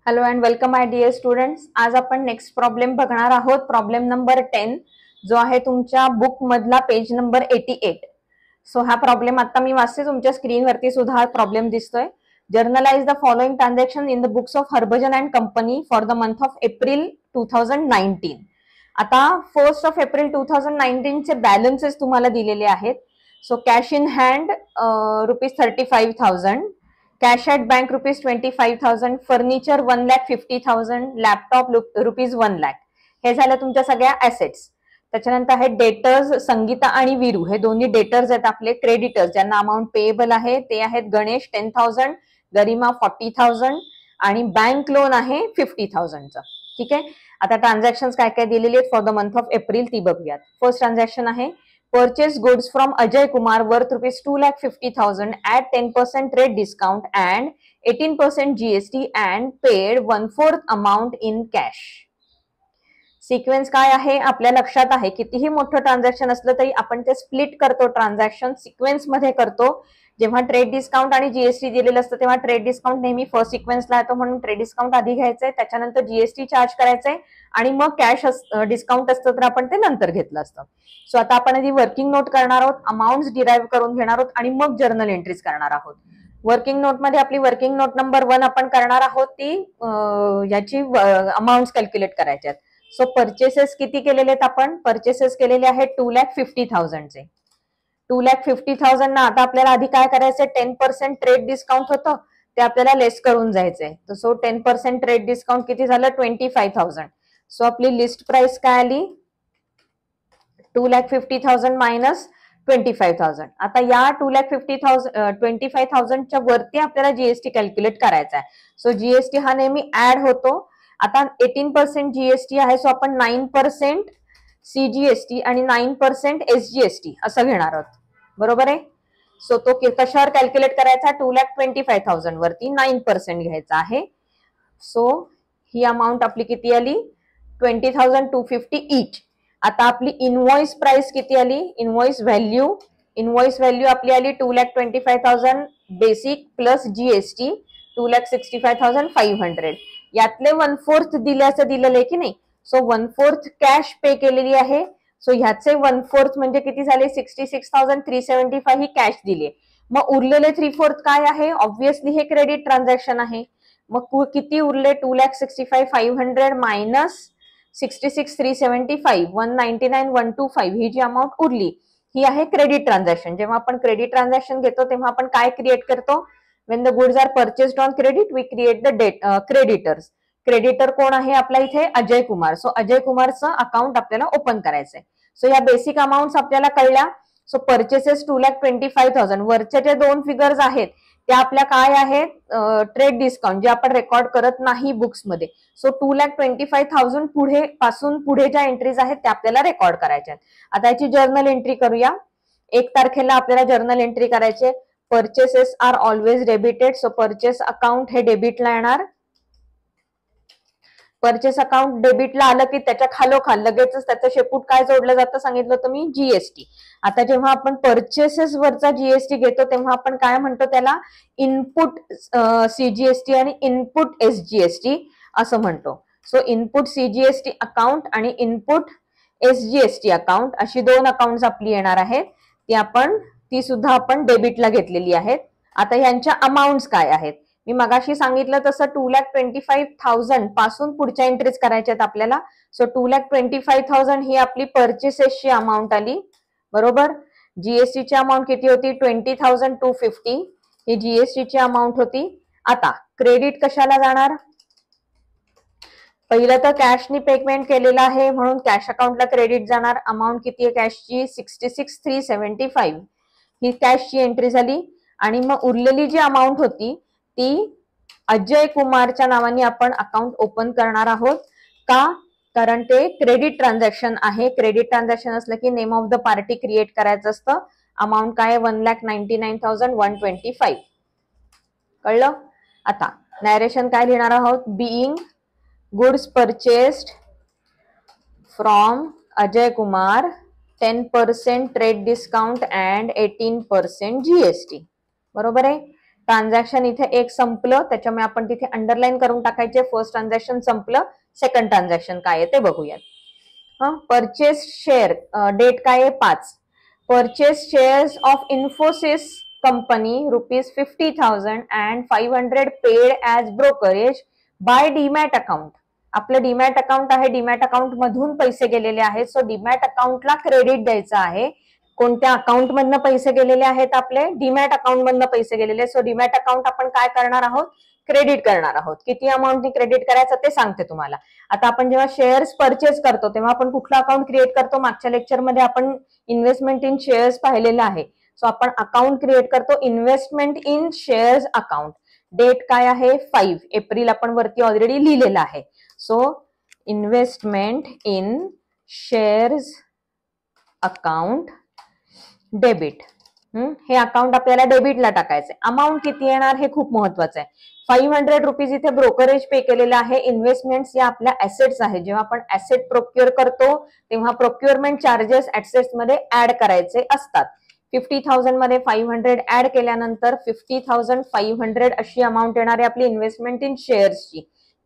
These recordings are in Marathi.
Hello and welcome my dear students. आज आपण नेक्स्ट प्रॉब्लेम बघणार आहोत. प्रॉब्लेम नंबर 10 जो आहे तुमच्या बुक मधला पेज नंबर 88. सो हा प्रॉब्लेम आता मी वाचते. तुमच्या स्क्रीनवरती सुद्धा हा प्रॉब्लेम दिसतोय. Generalized the following transaction in the books of Harbhajan and company for the month of April 2019. आता 1 एप्रिल 2019 चे बॅलन्सेस तुम्हाला दिलेले आहेत. So cash in hand ₹35,000, cash at bank ₹25,000, furniture 1,50,000, laptop ₹1,00,000. हे झालं तुमच्या सगळ्या ऍसेट्स. त्याच्यानंतर आहे डेटर्स. संगीता आणि वीरू हे दोन्ही डेटर्स आहेत आपले. क्रेडिटर्स ज्यांना अमाऊंट पेएबल आहे ते आहेत गणेश 10,000, गरिमा 40,000 आणि बँक लोन आहे 50,000चं. ठीक आहे. आता ट्रान्झॅक्शन काय काय दिलेली आहेत for the month of April ती बघूयात. फर्स्ट ट्रान्झॅक्शन आहे purchase goods from Ajay Kumar worth ₹2,50,000 at 10% rate discount and 18% GST and paid 1/4 amount in cash. Sequence काय आहे आपल्या लक्षात आहे. कितीही मोठं ट्रान्झॅक्शन असलं तरी आपण ते स्प्लिट करतो. ट्रान्झॅक्शन सिक्वेन्स मध्ये करतो. जेव्हा ट्रेड डिस्काउंट आणि जीएसटी दिलेलं असतं तेव्हा ट्रेड डिस्काउंट नेहमी फर्स्ट सिक्वेन्सला येतो, म्हणून ट्रेड डिस्काउंट आधी घ्यायचंय, त्याच्यानंतर जीएसटी चार्ज करायचंय आणि मग कॅश डिस्काउंट असतं तर आपण ते नंतर घेतलं असतं. सो आता आपण आधी वर्किंग नोट करणार आहोत, अमाऊंट डिराईव्ह करून घेणार आहोत आणि मग जर्नल एंट्रीज करणार आहोत. वर्किंग नोट मध्ये आपली वर्किंग नोट नंबर 1 आपण करणार आहोत. ती याची अमाऊंट कॅल्क्युलेट करायची आहेत. सो परचेसेस किती केलेले आहेत आपण? परचेसेस केलेले आहेत 2,50,000 चे. 2,50,000 ना आता आपल्याला आधी काय करायचंय? 10% ट्रेड डिस्काउंट होतं ते आपल्याला लेस करून जायचंय. सो 10% ट्रेड डिस्काउंट किती झालं? 25,000. सो आपली लिस्ट प्राइस काय आली? 2,50,000 मायनस 25,000. आता या 25,000च्या वरती आपल्याला जीएसटी कॅल्क्युलेट करायचा आहे. सो जीएसटी हा नेहमी ऍड होतो. आता 18% जीएसटी आहे, सो आपण 9% सीजीएसटी आणि 9% एसजीएसटी असं घेणार आहोत. बरोबर आहे. सो तो कशावर कॅल्क्युलेट करायचा? 2,25,000 वरती 9% घ्यायचा आहे. सो ही अमाऊंट आपली किती आली? 20,250 इच. आता आपली इनवॉइस प्राइस किती आली? इनवॉइस व्हॅल्यू आपली आली 2,25,000 बेसिक प्लस जीएसटी 2,65,500. यातले 1/4 दिल्याचं दिलेलं आहे की नाही. सो 1/4 कॅश पे केलेली आहे. सो ह्याचे 1/4 म्हणजे किती झाले? 66,375 ही कॅश दिली. मग उरलेले 3/4 काय आहे? ऑब्व्हियसली हे क्रेडिट ट्रान्झॅक्शन आहे. मग किती उरले? 2,65,500 मायनस 66,375 199,125 ही जी अमाऊंट उरली ही आहे क्रेडिट ट्रान्झॅक्शन. जेव्हा आपण क्रेडिट ट्रान्झॅक्शन घेतो तेव्हा आपण काय क्रिएट करतो? When the goods are purchased on credit, we create the creditors. Creditor कोण आहे आपल्या इथे? अजय कुमार. सो अजय कुमारचं अकाउंट आपल्याला ओपन करायचंय. सो या बेसिक अमाऊंट आपल्याला कळल्या. So purchases 2,25,000. वरच्या ज्या दोन फिगर्स आहेत त्या आपल्या काय आहेत? ट्रेड डिस्काउंट जे आपण रेकॉर्ड करत नाही बुक्स मध्ये. सो 2,25,000 पुढे पासून पुढे ज्या एंट्रीज आहेत त्या आपल्याला रेकॉर्ड करायच्या आहेत. आता याची जर्नल एंट्री करूया. 1 तारखेला आपल्याला जर्नल एंट्री करायची. Purchases are always debited. So purchase account हे डेबिटला येणार. परचेस अकाउंट डेबिटला आलं की त्याच्या खालोखाल लगेचच त्याचं शेपूट काय जोडलं जातं सांगितलं होतं मी? जीएसटी. आता जेव्हा आपण परचेसेस वरचा जीएसटी घेतो तेव्हा आपण काय म्हणतो त्याला? इनपुट सीजीएसटी आणि इनपुट एसजीएसटी असं म्हणतो. सो इनपुट सीजीएसटी अकाउंट आणि इनपुट एसजीएसटी अकाउंट अशी 2 अकाउंट आपली येणार आहेत. ती सुद्धा आपण डेबिटला घेतलेली आहेत. आता यांच्या अमाऊंट काय आहेत? मी मगाशी सांगितलं तसं 2,25,000 पासून पुढच्या एंट्रीज करायच्या आहेत आपल्याला. सो 2,25,000 ही आपली परचेसेसची अमाऊंट आली. बरोबर. जीएसटीची अमाऊंट किती होती? 20,250 ही जीएसटीची अमाऊंट होती. आता क्रेडिट कशाला जाणार? पहिलं तर कॅशनी पेमेंट केलेलं आहे म्हणून कॅश अकाउंटला क्रेडिट जाणार. अमाऊंट किती आहे कॅशची? 66,375 ही कॅशची एंट्री झाली. आणि मग उरलेली जी अमाऊंट होती ती अजय कुमारच्या नावाने आपण अकाउंट ओपन करणार आहोत. का? कारण ते क्रेडिट ट्रान्झॅक्शन आहे. क्रेडिट ट्रान्झॅक्शन असलं की name of the party create करायचं असतं. अमाऊंट काय? 1,99,125. कळलं? आता नॅरेशन काय लिहिणार आहोत? Being goods purchased from Ajay Kumar 10% trade discount and 18% GST. बरोबर आहे. ट्रान्झॅक्शन इथे एक संपलं, त्याच्यामुळे आपण तिथे अंडरलाईन करून टाकायचे. फर्स्ट ट्रान्झॅक्शन संपलं, सेकंड ट्रान्झॅक्शन काय आहे ते बघूयात. परचेस शेअर, डेट काय आहे 5. Purchase shares of Infosys company ₹50,000 and 500 paid as brokerage by demat account. आपलं डीमॅट अकाउंट आहे, डीमॅट अकाउंट मधून पैसे गेलेले आहेत. सो डीमॅट अकाउंटला क्रेडिट द्यायचं आहे. कोणत्या अकाउंट मधनं पैसे गेलेले आहेत? आपले डीमॅट अकाउंट मधनं पैसे गेलेले. सो डीमॅट अकाउंट आपण काय करणार आहोत? क्रेडिट करणार आहोत. किती अमाऊंटनी क्रेडिट करायचं ते सांगते तुम्हाला. आता आपण जेव्हा शेअर्स परचेस करतो तेव्हा आपण कुठला अकाउंट क्रिएट करतो? मागच्या लेक्चरमध्ये आपण इन्व्हेस्टमेंट इन शेअर्स पाहिलेलं आहे. सो आपण अकाउंट क्रिएट करतो investment in shares account. Date काय आहे? 5 एप्रिल आपण वरती ऑलरेडी लिहिलेलं आहे. So investment in shares account debit. हे अकाउंट आपल्याला डेबिटला टाकायचंय. अमाऊंट किती येणार हे खूप महत्वाचं आहे. 500 रुपीज इथे ब्रोकरेज पे केलेलं आहे. इन्व्हेस्टमेंट्स या आपल्या ऍसेट्स आहे. जेव्हा आपण ऍसेट प्रोक्युअर करतो तेव्हा प्रोक्युअरमेंट चार्जेस ऍसेट्स मध्ये ऍड करायचे असतात. 50,000 मध्ये 500 ऍड केल्यानंतर 50,500 अशी अमाऊंट येणार आहे आपली इन्व्हेस्टमेंट इन शेअर्सची.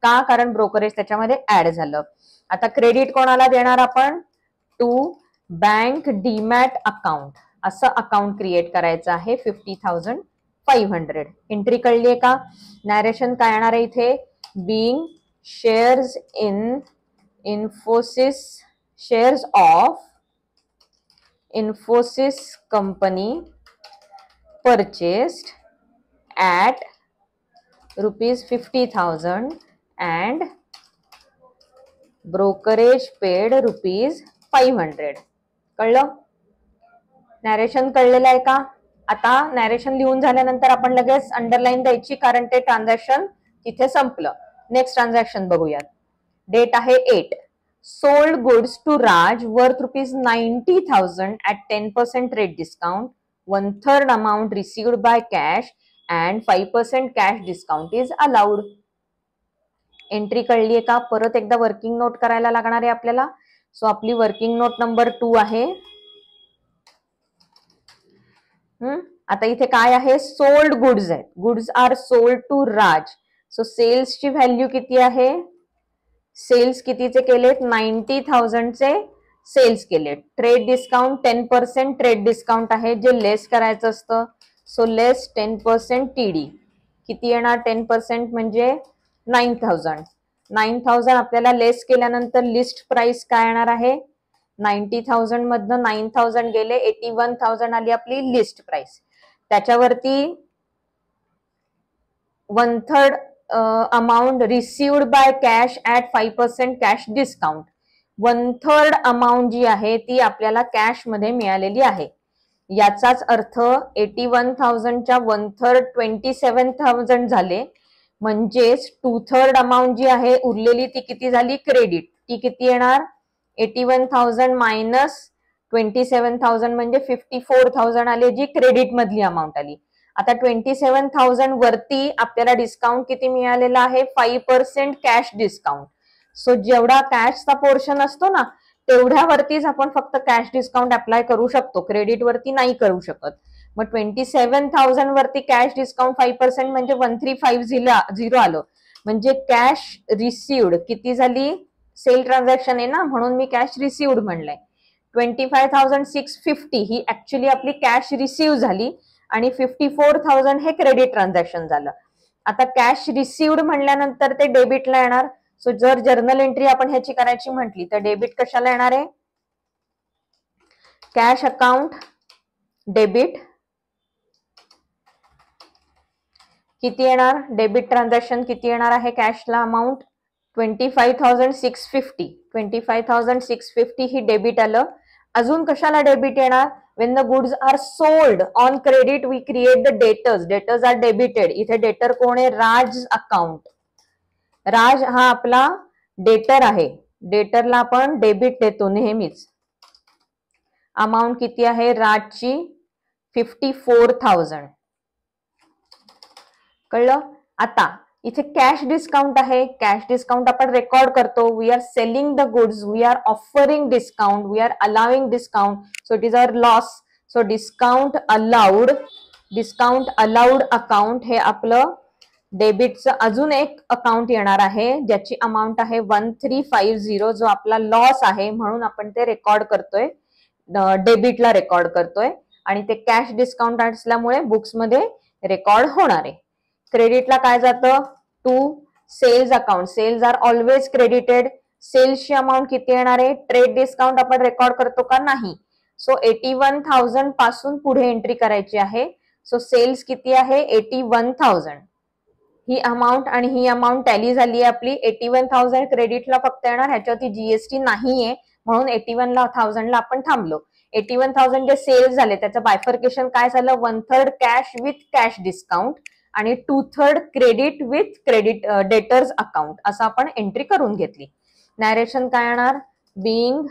का? कारण ब्रोकरेज त्याच्यामध्ये ऍड झालं. आता क्रेडिट कोणाला देणार आपण? To bank demat account. असं अकाउंट क्रिएट करायचं आहे 50,500. एंट्री कळलीये का? नॅरेशन काय येणार आहे इथे? Being shares in Infosys, shares of Infosys company purchased at ₹50,000 and brokerage paid ₹500. कळलं? नॅरेशन कळलेलं आहे का? आता नॅरेशन लिहून झाल्यानंतर आपण लगेच अंडरलाईन द्यायची, कारण ते ट्रान्झॅक्शन तिथे संपलं. नेक्स्ट ट्रान्झॅक्शन बघूयात. डेट आहे 8. Sold goods to Raj worth ₹90,000 at 10% rate discount. 1/3 amount received by cash and 5% cash discount is allowed. Entry कळलीये का? परत एकदा वर्किंग नोट करायला लागणार आहे आपल्याला. सो आपली वर्किंग नोट नंबर 2 आहे. आता इथे काय आहे? सोल्ड गुड्स आहेत. Goods are sold to Raj. So सेल्सची व्हॅल्यू किती आहे? सेल्स कितीचे केलेत? 90,000 चे सेल्स केलेत. ट्रेड डिस्काउंट 10% ट्रेड डिस्काउंट आहे जे लेस करायचं असतं. So less 10% TD. किती येणार? 10% म्हणजे 9,000. 9,000 आपल्याला लेस केल्यानंतर लिस्ट प्राइस काय येणार आहे? 90,000 मधनं 9,000 गेले, 81,000 आली आपली लिस्ट प्राइस. त्याच्यावरती 1/3 amount received by cash at 5% cash discount. 1/3 amount जी आहे ती आपल्याला कॅश मध्ये मिळालेली आहे. याचाच अर्थ 81,000 च्या 1/3 27,000 झाले. म्हणजेच 2/3 अमाऊंट जी आहे उरलेली ती किती झाली? क्रेडिट. ती किती येणार? 81,000 मायनस 27,000 म्हणजे 54,000 आले, जी क्रेडिट मधली अमाऊंट आली. आता 27,000 वरती आपल्याला डिस्काउंट किती मिळालेला आहे? 5% कॅश डिस्काउंट. सो जेवढा कॅशचा पोर्शन असतो ना तेवढ्यावरतीच आपण फक्त कॅश डिस्काउंट अप्लाय करू शकतो, क्रेडिट वरती नाही करू शकत. मग 27,000 वरती कॅश डिस्काउंट 5% म्हणजे 1350 आलं. म्हणजे कॅश रिसिव्ड किती झाली? सेल ट्रान्झॅक्शन आहे ना, म्हणून मी कॅश रिसिव्ड म्हणलंय. 25,650 ही ऍक्च्युली आपली कॅश रिसिव्ह झाली आणि 54,000 हे क्रेडिट ट्रान्झॅक्शन झालं. आता कॅश रिसिव्ड म्हणल्यानंतर ते डेबिटला येणार. सो जर जर्नल एंट्री आपण ह्याची करायची म्हटली तर डेबिट कशाला येणार आहे? Cash account debit. किती येणार? डेबिट ट्रान्झॅक्शन किती येणार आहे कॅशला अमाऊंट? 25,650. 25,650 ही डेबिट आलं. अजून कशाला डेबिट येणार? when the goods are sold on credit we create the debtors are debited. इथे डेटर कोण आहे? राज अकाउंट. राज हा आपला डेटर आहे. डेटरला आपण डेबिट देतो नेहमीच. अमाऊंट किती आहे राजची? 54,000. कळलं? आता इथे कॅश डिस्काउंट आहे. कॅश डिस्काउंट आपण रेकॉर्ड करतो. We are selling the goods, we are offering discount, we are allowing discount. So it is our loss. So discount allowed discount allowed account हे आपलं डेबिटचं अजून एक अकाउंट येणार आहे, ज्याची अमाऊंट आहे 1350, जो आपला लॉस आहे म्हणून आपण ते रेकॉर्ड करतोय, डेबिटला रेकॉर्ड करतोय आणि ते कॅश डिस्काउंट असल्यामुळे बुक्समध्ये रेकॉर्ड होणार आहे. क्रेडिटला काय जातं? To sales account. Sales are always credited. सेल्सची अमाऊंट किती येणार आहे? ट्रेड डिस्काउंट आपण रेकॉर्ड करतो का? नाही. सो 81,000 पासून पुढे एंट्री करायची आहे. सो सेल्स किती आहे? 81,000. ही अमाऊंट आणि ही अमाऊंट टॅली झाली आहे आपली. 81,000 क्रेडिटला फक्त येणार, ह्याच्यावरती जीएसटी नाहीये म्हणून 81,000ला आपण थांबलो. 81,000 जे सेल्स झाले त्याचं बायफर्केशन काय झालं? 1/3 कॅश विथ कॅश डिस्काउंट आणि 2/3 credit with credit debtors account असं आपण एंट्री करून घेतली. नॅरेशन काय येणार? Being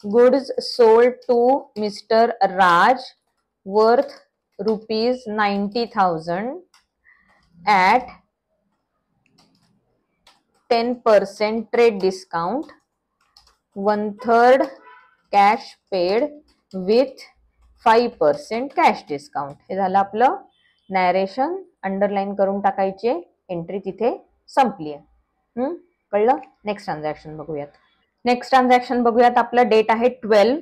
goods sold to mister Raj worth ₹90,000 at 10% trade discount, 1/3 cash paid with 5% cash discount. हे झालं आपलं नॅरेशन. अंडरलाईन करून टाकायचे. एंट्री तिथे संपली आहे. कळलं? नेक्स्ट ट्रान्झॅक्शन बघूयात. नेक्स्ट ट्रान्झॅक्शन बघूयात. आपलं डेट आहे 12.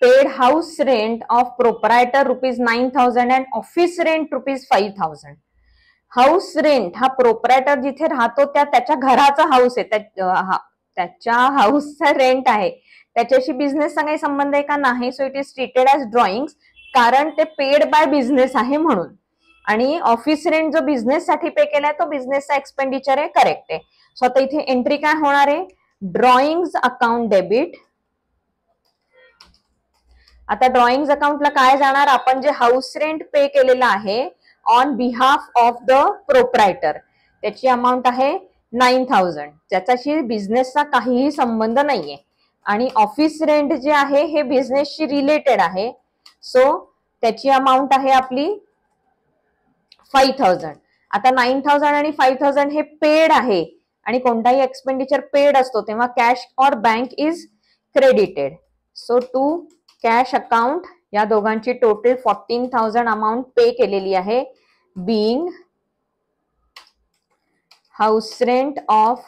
Paid house rent of proprietor ₹9,000 and office rent ₹5,000. House rent हा प्रोप्रायटर जिथे राहतो त्याच्या घराचा हाऊस आहे, त्याच्या हाऊसचा रेंट आहे, त्याच्याशी बिझनेसचा काही संबंध आहे का? नाही. So it is treated as drawings, कारण ते पेड बाय बिझनेस आहे म्हणून. आणि ऑफिस रेंट जो बिझनेस साठी पे केलाय तो बिझनेसचा एक्सपेंडिचर आहे. करेक्ट आहे. सो आता इथे एंट्री काय होणार आहे? Drawings account debit. आता ड्रॉइंग्स अकाउंटला काय जाणार? आपण जे हाऊस रेंट पे केलेलं आहे on behalf of the proprietor, त्याची अमाऊंट आहे 9,000, त्याच्याशी बिझनेसचा काहीही संबंध नाहीये. आणि ऑफिस रेंट जे आहे हे बिझनेसशी रिलेटेड आहे. सो त्याची अमाऊंट आहे आपली 5,000. आता 9,000 आणि 5,000 हे पेड आहे आणि कोणताही एक्सपेंडिचर पेड असतो तेव्हा कॅश और bank is credited. So to cash account या दोघांची टोटल 14,000 अमाऊंट पे केलेली आहे. Being house rent of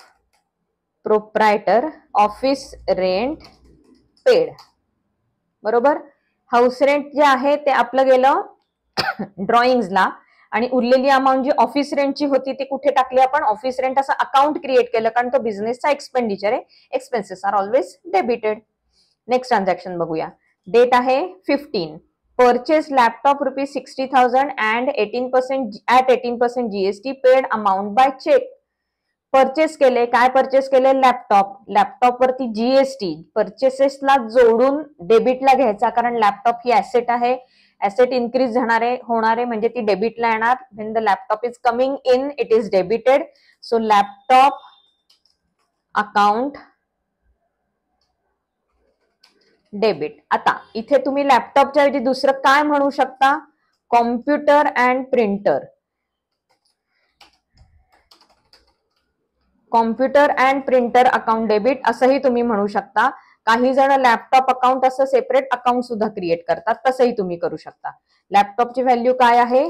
proprietor, office rent paid. बरोबर? हाऊस रेंट जे आहे ते आपलं गेलं ड्रॉइंग्सला आणि उरलेली अमाऊंट जी ऑफिस रेंटची होती ती कुठे टाकली आपण? ऑफिस रेंट असं अकाउंट क्रिएट केलं कारण तो बिझनेसचा एक्सपेंडिचर आहे. Expenses are always debited. Next transaction बघूया. डेट आहे 15. Purchase laptop ₹60,000 and 18% GST paid amount by cheque. Purchase केले. काय परचेस केले? लॅपटॉप. लॅपटॉप वरती जीएसटी परचेसेसला जोडून डेबिटला घ्यायचा, कारण लॅपटॉप ही ऍसेट आहे. ऍसेट इन्क्रीज होणारे म्हणजे ती डेबिटला येणार. When the laptop is coming in it is debited. So laptop account debit. आता इथे तुम्ही लॅपटॉपच्या ऐवजी दुसरं काय म्हणू शकता? Computer and printer. Computer and printer account debit असंही तुम्ही म्हणू शकता. काही जण लॅपटॉप अकाउंट असं सेपरेट अकाउंट सुद्धा क्रिएट करतात, तसंही तुम्ही करू शकता. लॅपटॉपची व्हॅल्यू काय आहे?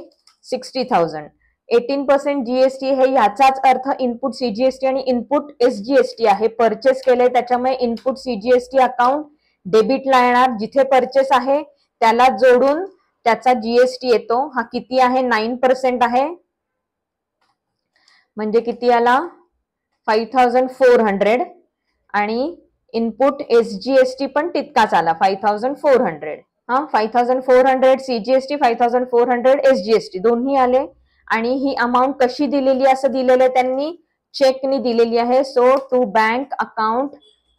60,000. 18% जीएसटी हे याचाच अर्थ इनपुट सीजीएसटी आणि इनपुट एसजीएसटी आहे. परचेस केले त्याच्यामुळे इनपुट सीजीएसटी अकाउंट डेबिटला येणार. जिथे परचेस आहे त्याला जोडून त्याचा जीएसटी येतो. हा किती आहे? 9% आहे. म्हणजे किती आला? 5,400 आणि इनपुट एसजीएसटी पण तितकाच आला 5,400. 5,400 सीजीएसटी, 5,400 एसजीएसटी दोन्ही आले. आणि ही अमाऊंट कशी दिलेली असं दिलेलं त्यांनी? चेकनी दिलेली आहे. सो टू बँक अकाउंट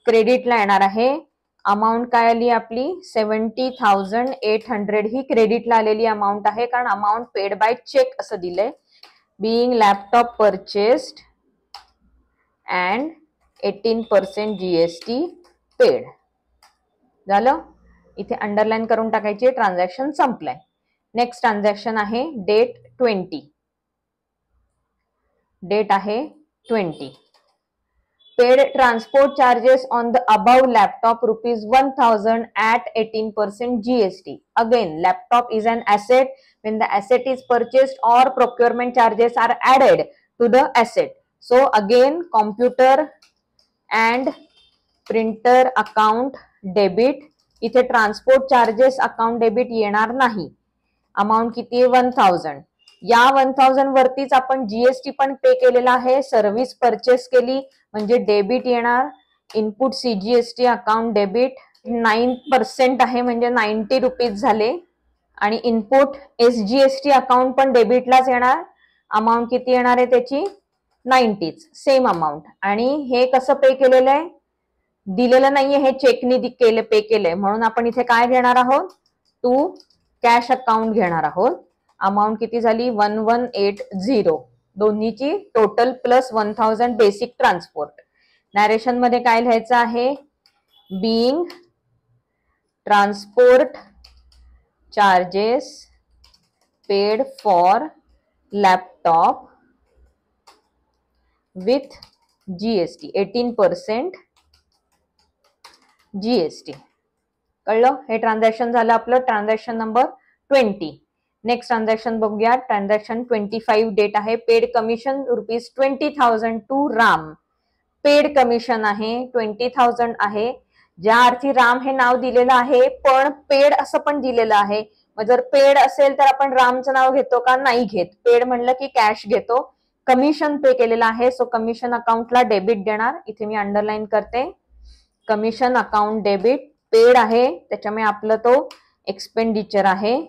क्रेडिटला येणार आहे. अमाऊंट काय आली आपली? 70,800 ही क्रेडिटला आलेली अमाऊंट आहे, कारण अमाऊंट पेड बाय चेक असं दिलंय. Being laptop purchased and 18% GST paid. झालं? इथे अंडरलाईन करून टाकायची. ट्रान्झॅक्शन संपलाय. नेक्स्ट ट्रान्झॅक्शन आहे डेट 20. डेट आहे 20. Paid transport charges on the above laptop ₹1,000 at 18% GST. Again, laptop is an asset. when the asset is purchased or procurement charges are added to the asset. So again computer and printer account debit, इथे ट्रान्सपोर्ट चार्जेस अकाउंट डेबिट येणार नाही. अमाऊंट किती आहे 1000. या 1000 वरतीच आपण जीएसटी पण पे केलेला आहे. सर्व्हिस परचेस केली म्हणजे डेबिट येणार. इनपुट सीजीएसटी अकाउंट डेबिट 9% आहे म्हणजे 90 रुपीज झाले. आणि इनपुट एसजीएसटी अकाउंट पण डेबिटलाच येणार. अमाऊंट किती येणार आहे त्याची 90, सेम अमाऊंट. आणि हे कसं पे केलेलं आहे, दिलेलं नाहीये, हे चेकनी केले पे केलंय म्हणून आपण इथे काय घेणार आहोत, टू कॅश अकाउंट घेणार आहोत. अमाऊंट किती झाली 1180. दोन्हीची total plus 1000 basic transport. Narration मध्ये काय लिहायचं आहे, being transport charges paid for laptop with GST 18% GST. कळलं. हे ट्रान्झॅक्शन झालं आपलं ट्रान्झॅक्शन नंबर 20. नेक्स्ट ट्रान्झॅक्शन बघूया. ट्रान्झॅक्शन 25 डेट आहे. Paid commission ₹20,000 to Ram. Paid commission आहे 20,000 आहे. ज्या अर्थी राम हे नाव दिलेलं आहे पण पेड असं पण दिलेलं आहे. मग जर पेड असेल तर आपण रामचं नाव घेतो का, नाही घेत. पेड म्हणलं की कॅश घेतो. कमिशन पे केलेलं आहे सो कमिशन अकाउंटला डेबिट देणार. इथे मी अंडरलाईन करते. कमिशन अकाउंट डेबिट पेड आहे त्याच्यामुळे आपलं तो एक्सपेंडिचर आहे.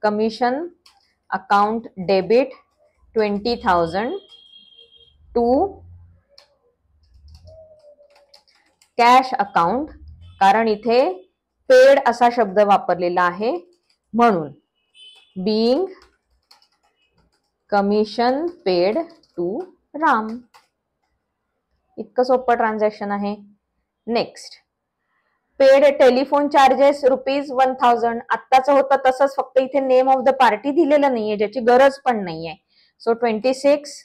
Commission account debit 20,000 to cash account, कारण इथे पेड असा शब्द वापरलेला आहे म्हणून. Being commission paid to Ram. इतकं सोपं ट्रान्झॅक्शन आहे. Next, paid telephone charges ₹1000. आत्ताच होतं तसंच, फक्त इथे नेम ऑफ द पार्टी दिलेलं नाहीये ज्याची गरज पण नाहीये. So 26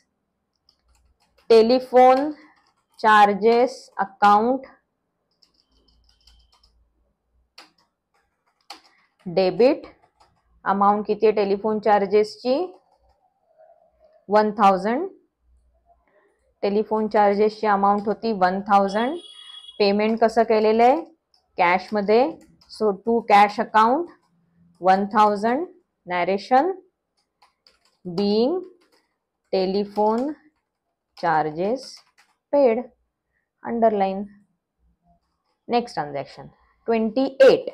telephone charges account debit. Amount किती आहे टेलिफोन चार्जेसची 1000. टेलिफोन चार्जेसची अमाऊंट होती 1000. पेमेंट कसं केलेलं आहे, कॅश मध्ये. So to cash account 1000. Narration being telephone charges paid. Underline. Next transaction 28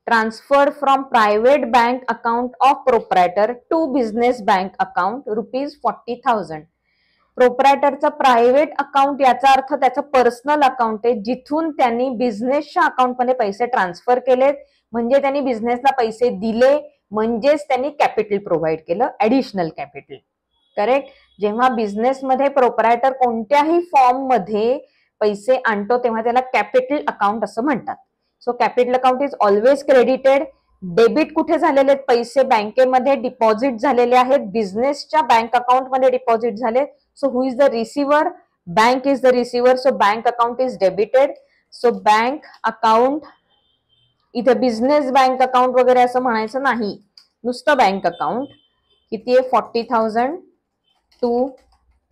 transferred from private bank account of proprietor to business bank account ₹40,000. प्रोप्रायटरचं प्रायव्हेट अकाउंट याचा अर्थ त्याचं पर्सनल अकाउंट आहे जिथून त्यांनी बिझनेसच्या अकाउंटमध्ये पैसे ट्रान्सफर केलेत. म्हणजे त्यांनी बिझनेसला पैसे दिले म्हणजेच त्यांनी कॅपिटल प्रोव्हाइड केलं, ऍडिशनल कॅपिटल. करेक्ट. जेव्हा बिझनेसमध्ये प्रोप्रायटर कोणत्याही फॉर्म मध्ये पैसे आणतो तेव्हा त्याला कॅपिटल अकाउंट असं म्हणतात. So capital account is always credited. Debit कुठे झालेले आहेत, पैसे बँकेमध्ये डिपॉझिट झालेले आहेत, बिझनेसच्या बँक अकाउंटमध्ये डिपॉझिट झाले. So who is the receiver? Bank is the receiver. So bank account is debited. So bank account, इथे बिझनेस बँक अकाउंट वगैरे असं म्हणायचं नाही, नुसतं बँक अकाउंट. किती आहे 40,000 टू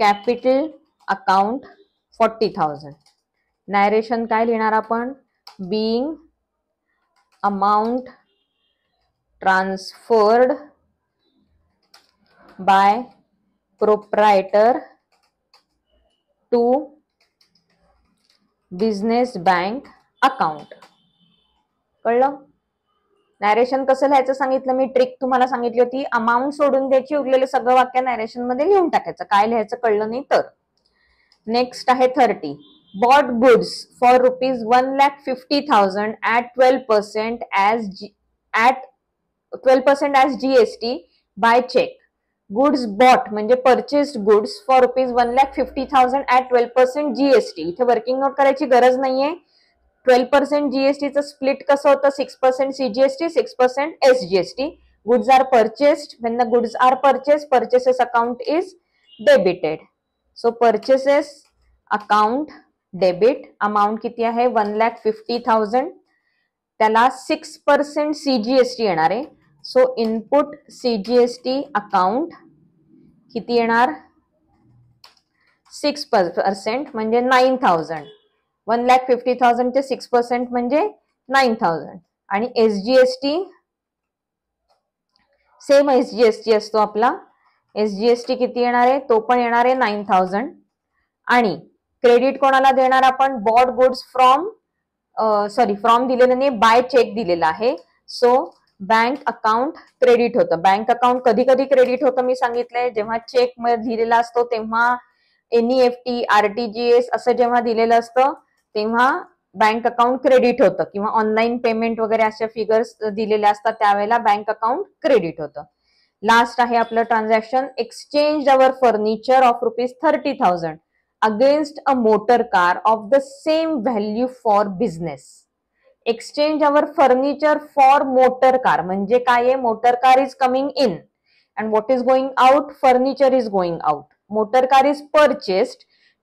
कॅपिटल अकाउंट 40,000. नॅरेशन काय लिहिणार आपण, being amount transferred by proprietor to business bank account. कळलं. नॅरेशन कसं लिहायचं सांगितलं मी, ट्रिक तुम्हाला सांगितली होती. अमाऊंट सोडून द्यायची, उरलेलं सगळं वाक्य नॅरेशन मध्ये लिहून टाकायचं. काय लिहायचं कळलं नाही तर. नेक्स्ट आहे 30 bought goods for ₹1,50,000 at 12% as GST by cheque. Goods bought म्हणजे purchased goods for ₹1,50,000 at 12% GST. इथे वर्किंग नोट करायची गरज नाहीये. 12% जीएसटीचं स्प्लिट कसं होतं, 6% CGST, 6% SGST. Goods are purchased. When the goods are purchased, purchases account is debited. So purchases account debit. Amount किती आहे 1,50,000. त्याला 6% CGST येणार आहे. सो इनपुट CGST अकाउंट किती येणार 6% म्हणजे 9,000. 1,50,000 चे 6% म्हणजे 9,000. आणि SGST सेम SGST असतो आपला. SGST किती येणार आहे तो पण येणार आहे 9,000. आणि क्रेडिट कोणाला देणार आपण बॉड गुड्स फ्रॉम फ्रॉम दिलेलं नाही बाय चेक दिलेला आहे. सो बँक अकाउंट क्रेडिट होतं. बँक अकाउंट कधी कधी क्रेडिट होतं मी सांगितलंय जेव्हा चेक मध्ये दिलेला असतो तेव्हा NEFT RTGS असं जेव्हा दिलेलं असतं तेव्हा बँक अकाउंट क्रेडिट होतं किंवा ऑनलाईन पेमेंट वगैरे अशा फिगर्स दिलेल्या असतात त्यावेळेला बँक अकाउंट क्रेडिट होतं. लास्ट आहे आपलं transaction exchange our furniture of ₹30,000 against a motor car of the same value for business. Exchange our furniture for motor car म्हणजे काय आहे motor car is coming in and what is going out furniture is going out. Motor car is purchased.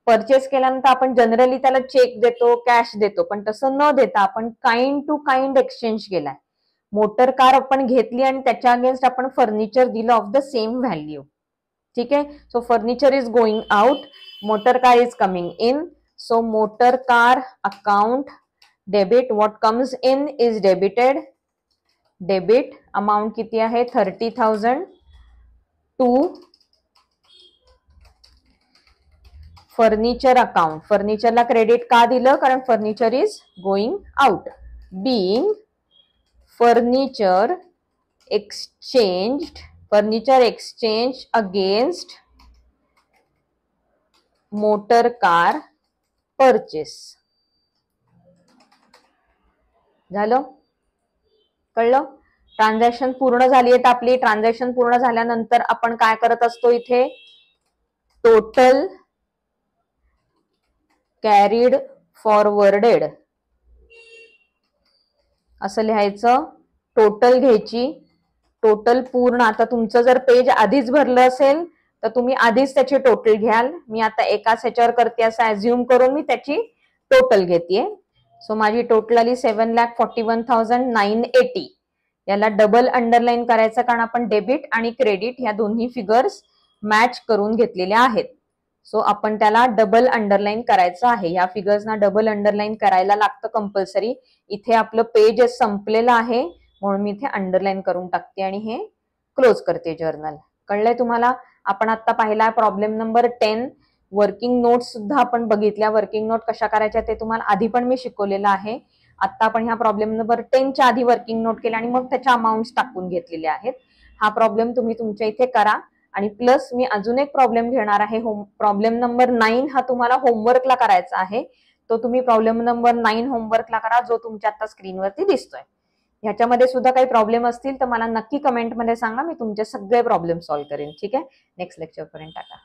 Purchase केल्यानंतर आपण जनरली त्याला चेक देतो कॅश देतो पण तसं न देता आपण काइंड टू काइंड एक्सचेंज केलाय. मोटर कार आपण घेतली आणि त्याच्या अगेन्स्ट आपण फर्निचर दिलं ऑफ द सेम व्हॅल्यू. ठीक आहे. So furniture is going out motor car is coming in. So motor car account debit what comes in is debited. Debit amount किती आहे 30,000 टू फर्निचर अकाउंट. फर्निचरला क्रेडिट का दिलं कारण furniture is going out. Being furniture exchange against motor car purchase. झालं कळलं. ट्रान्झॅक्शन पूर्ण झाली आहेत आपली. ट्रान्झॅक्शन पूर्ण झाल्यानंतर आपण काय करत असतो इथे टोटल कॅरीड फॉरवर्डेड असं लिहायचं. टोटल घ्यायची. टोटल पूर्ण आता तुमचं जर पेज आधीच भरलं असेल तर तुम्ही आधीच त्याची टोटल घ्याल. मी आता एकाच ह्याच्यावर करते असं ऍझ्युम करून मी त्याची टोटल घेते. सो माझी टोटल आली 7,41,980. याला डबल अंडरलाईन करायचं कारण आपण डेबिट आणि क्रेडिट ह्या दोन्ही फिगर्स मॅच करून घेतलेल्या आहेत. सो आपण त्याला डबल अंडरलाईन करायचं आहे. या फिगर्सना डबल अंडरलाईन करायला लागतं कंपल्सरी. इथे आपलं पेज संपलेलं आहे म्हणून मी इथे अंडरलाईन करून टाकते आणि हे क्लोज करते जर्नल. कळलंय तुम्हाला. आपण आता पाहिला प्रॉब्लेम नंबर 10. वर्किंग नोट सुद्धा आपण बघितल्या. वर्किंग नोट कशा करायच्या ते तुम्हाला आधी पण मी शिकवलेलं आहे. आता आपण ह्या प्रॉब्लेम नंबर 10च्या आधी वर्किंग नोट केल्या आणि मग त्याच्या अमाऊंट्स टाकून घेतलेले आहेत. हा प्रॉब्लेम तुम्ही तुमच्या इथे करा. आणि प्लस मी अजून एक प्रॉब्लेम घेणार आहे. प्रॉब्लेम नंबर 9 हा तुम्हाला होमवर्कला करायचा आहे. तो तुम्ही प्रॉब्लेम नंबर 9 होमवर्कला करा जो तुमच्या आता स्क्रीनवरती दिसतोय. ह्याच्यामध्ये सुद्धा काही प्रॉब्लेम असतील तर मला नक्की कमेंटमध्ये सांगा. मी तुमचे सगळे प्रॉब्लेम सॉल्व्ह करेन. ठीक आहे. नेक्स्ट लेक्चर पर्यंत टाका.